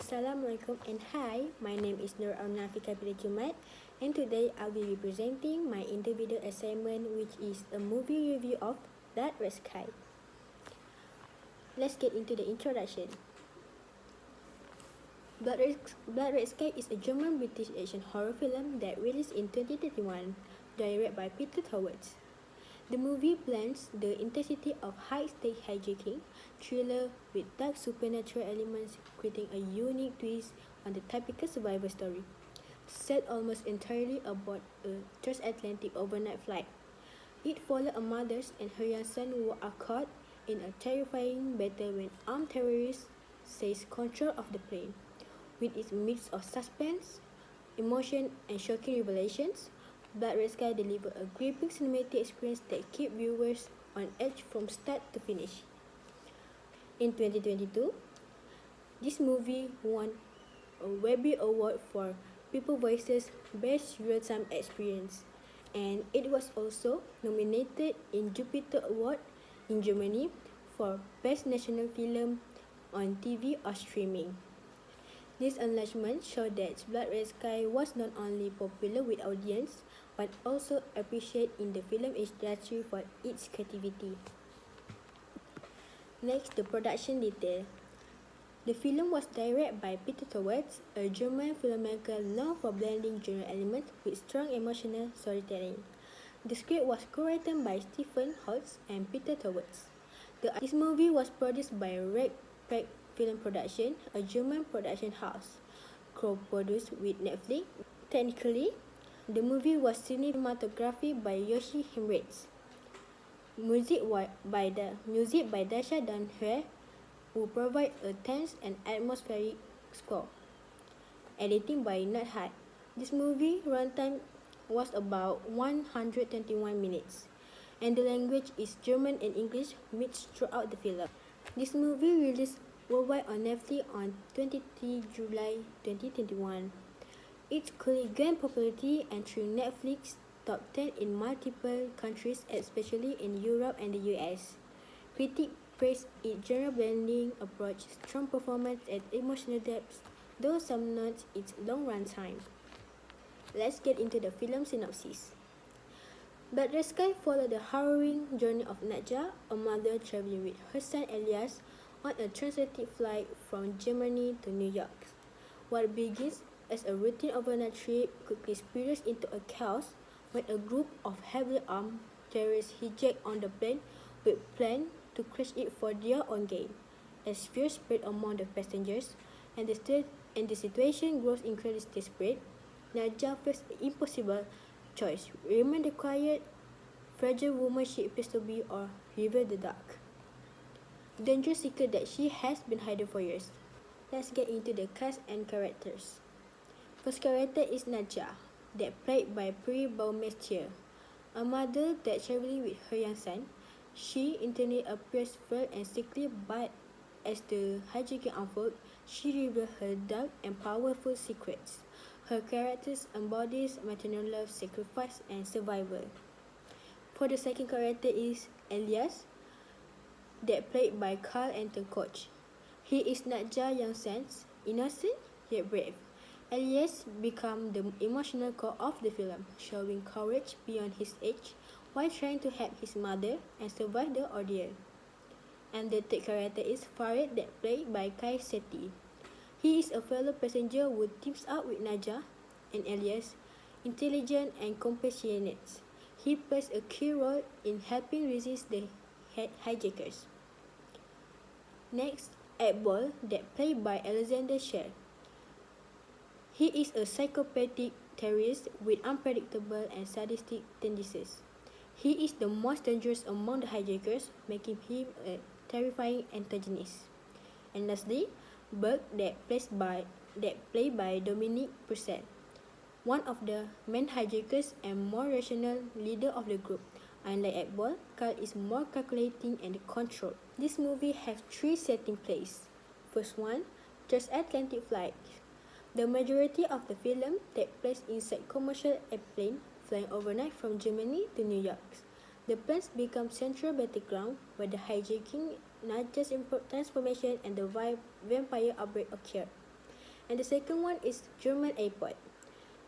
Assalamualaikum and hi, my name is Nur Al-Nafika bin Jumat and today I will be presenting my individual assignment which is a movie review of Blood Red Sky. Let's get into the introduction. Blood Red Sky is a German-British action horror film that released in 2021, directed by Peter Towards. The movie blends the intensity of high-stakes hijacking thriller with dark supernatural elements, creating a unique twist on the typical survival story. Set almost entirely aboard a transatlantic overnight flight, it follows a mother and her young son who are caught in a terrifying battle when armed terrorists seize control of the plane. With its mix of suspense, emotion, and shocking revelations, Blood Red Sky delivers a gripping cinematic experience that keeps viewers on edge from start to finish. In 2022, this movie won a Webby Award for People Voices Best Real-Time Experience, and it was also nominated in Jupiter Award in Germany for Best National Film on TV or Streaming. This enlargement showed that Blood Red Sky was not only popular with audience, but also appreciated in the film industry for its creativity. Next, the production detail. The film was directed by Peter Towards, a German filmmaker known for blending genre elements with strong emotional storytelling. The script was co-written by Stephen Holtz and Peter Towards. This movie was produced by Red Pack Film Production, a German production house, co-produced with Netflix. Technically, the movie was cinematography by Yoshi Himretz. Music by Dasha Danhue, who provide a tense and atmospheric score. Editing by Nat. This movie runtime was about 121 minutes, and the language is German and English mixed throughout the film. This movie released worldwide on Netflix on 23 July 2021. It quickly gained popularity and through Netflix top 10 in multiple countries, especially in Europe and the US. Critics praised its genre-blending approach, strong performance, and emotional depth, though some note its long runtime. Let's get into the film synopsis. Blood Red Sky follows the harrowing journey of Nadja, a mother traveling with her son Elias on a transatlantic flight from Germany to New York. What begins as a routine overnight trip quickly spirals into a chaos when a group of heavily armed terrorists hijack on the plane with plan to crash it for their own gain. As fear spread among the passengers and the situation grows incredibly desperate, Nadja faces an impossible choice: remain the quiet, fragile woman she appears to be, or reveal the dark, dangerous secret that she has been hiding for years. Let's get into the cast and characters. First character is Nadja, that played by Pri Baumeister, a mother that traveling with her young son. She internally appears frail and sickly, but as the hijacking unfolds, she reveals her dark and powerful secrets. Her character embodies maternal love, sacrifice, and survival. For the second character is Elias, that played by Carl Anton Koch. He is Nadja's young son, innocent yet brave. Elias becomes the emotional core of the film, showing courage beyond his age while trying to help his mother and survive the ordeal. And the third character is Farid, that played by Kai Seti. He is a fellow passenger who teams up with Nadja and Elias, intelligent and compassionate. He plays a key role in helping resist the hijackers. Next, Ekbal, that played by Alexander Sher. He is a psychopathic terrorist with unpredictable and sadistic tendencies. He is the most dangerous among the hijackers, making him a terrifying antagonist. And lastly, Berg, that played by Dominic Purcell, one of the main hijackers and more rational leader of the group. Unlike Ekbal, Carl is more calculating and controlled. This movie has three setting plays. First one, transatlantic flight. The majority of the film takes place inside commercial airplane flying overnight from Germany to New York. The planes become central battleground where the hijacking, Nadja's transformation, and the vampire outbreak occur. And the second one is German airport.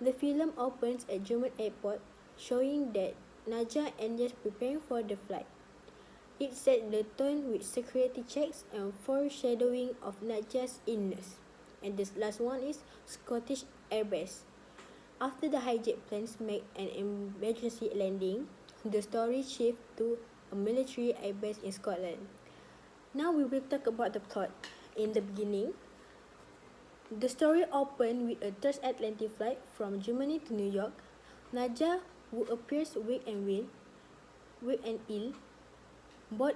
The film opens at German airport, showing that Naja and Elias preparing for the flight. It set the tone with security checks and foreshadowing of Naja's illness. And the last one is Scottish airbase. After the hijacked planes make an emergency landing, the story shifts to a military airbase in Scotland. Now we will talk about the plot. In the beginning, the story opened with a transatlantic flight from Germany to New York. Naja, who appears weak and ill, board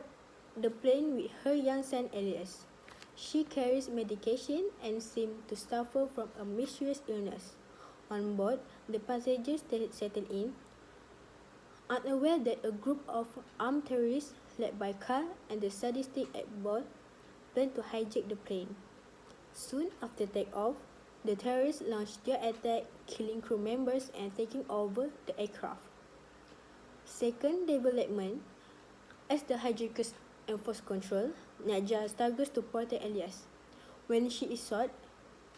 the plane with her young son Elias. She carries medication and seems to suffer from a mysterious illness. On board, the passengers settle in, unaware that a group of armed terrorists led by Carl and the sadistic Ekbal plan to hijack the plane. Soon after takeoff, the terrorists launched their attack, killing crew members and taking over the aircraft. Second development, as the hijackers enforce control, Naja struggles to protect Elias. When she is shot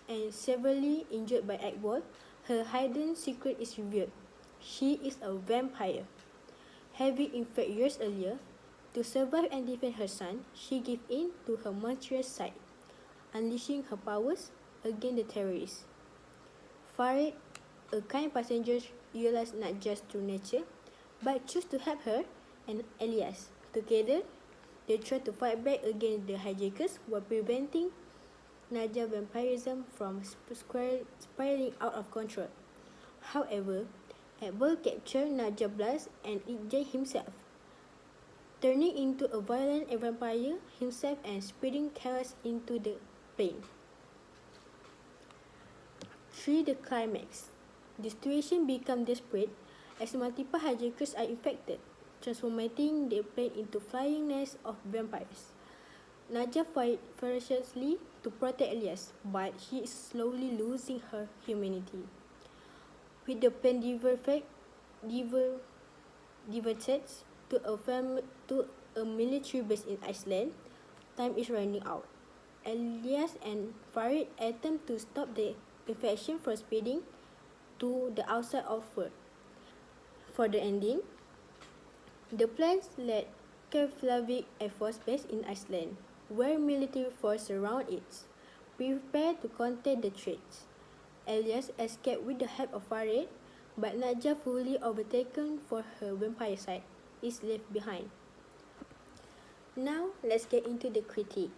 and severely injured by Ekbal, her hidden secret is revealed. She is a vampire. Having infected years earlier, to survive and defend her son, she gave in to her monstrous side, unleashing her powers against the terrorists. Farid, a kind passenger, realizes not just true nature, but choose to help her and Elias. Together, they try to fight back against the hijackers while preventing Naja vampirism from spiraling out of control. However, Ekbal captures Naja Blast and ejects himself, turning into a violent vampire himself and spreading chaos into the plane. 3. The climax. The situation becomes desperate as multiple hijackers are infected, transforming the plane into flying nest of vampires. Naja fights ferociously to protect Elias, but she is slowly losing her humanity. With the plane diverted to a military base in Iceland, time is running out. Elias and Farid attempt to stop the infection from spreading to the outside of Earth. For the ending, the plans led Keflavik Air Force Base in Iceland, where military forces surround it, prepare to contain the threats. Elias escaped with the help of Farid, but Naja, fully overtaken for her vampire side, is left behind. Now, let's get into the critique.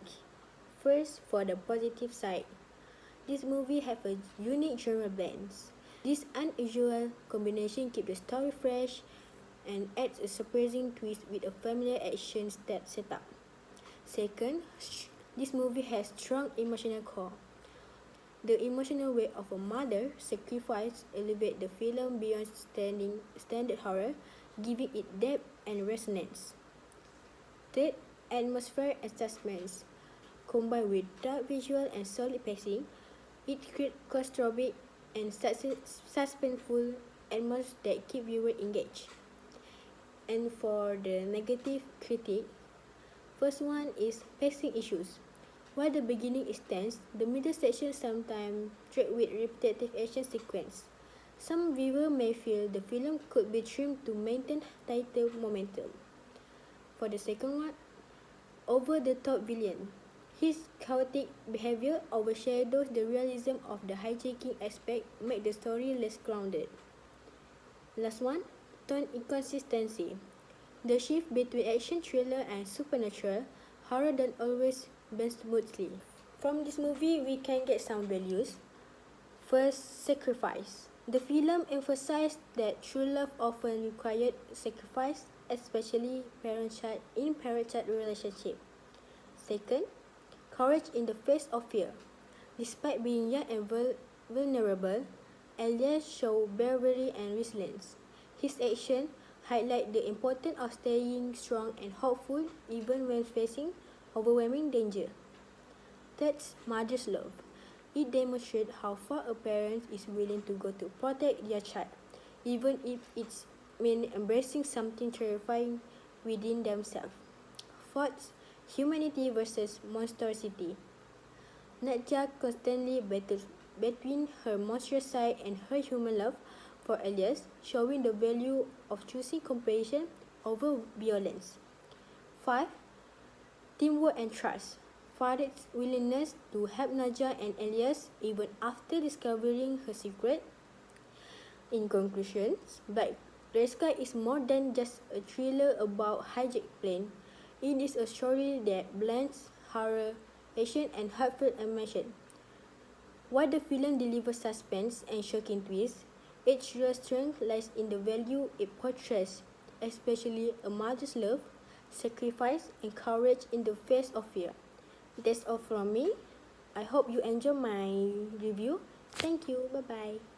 First, for the positive side. This movie has a unique genre blend. This unusual combination keeps the story fresh and adds a surprising twist with a familiar action setup. Second, this movie has strong emotional core. The emotional weight of a mother sacrifice elevates the film beyond standard horror, giving it depth and resonance. Third, atmosphere and suspense. Combined with dark visual and solid pacing, it creates claustrophobic and suspenseful atmosphere that keep viewers engaged. And for the negative critique, first one is pacing issues. While the beginning is tense, the middle section sometimes drags with repetitive action sequence. Some viewers may feel the film could be trimmed to maintain tighter momentum. For the second one, over-the-top villain. His chaotic behavior overshadows the realism of the hijacking aspect, make the story less grounded. Last one, tone inconsistency. The shift between action thriller and supernatural horror don't always blend smoothly. From this movie, we can get some values. First, sacrifice. The film emphasized that true love often required sacrifice, especially parent-child relationship. Second, courage in the face of fear. Despite being young and vulnerable, Elias showed bravery and resilience. His actions highlight the importance of staying strong and hopeful even when facing overwhelming danger. Third, mother's love. It demonstrates how far a parent is willing to go to protect their child, even if it's means embracing something terrifying within themselves. Fourth, humanity versus monstrosity. Nadja constantly battles between her monstrous side and her human love for Elias, showing the value of choosing compassion over violence. 5. Teamwork and trust. Farid's willingness to help Nadja and Elias even after discovering her secret. In conclusion, Black Red Sky is more than just a thriller about hijacked plane. It is a story that blends horror, action, and heartfelt emotion. While the film delivers suspense and shocking twists, its real strength lies in the value it portrays, especially a mother's love, sacrifice, and courage in the face of fear. That's all from me. I hope you enjoy my review. Thank you. Bye bye.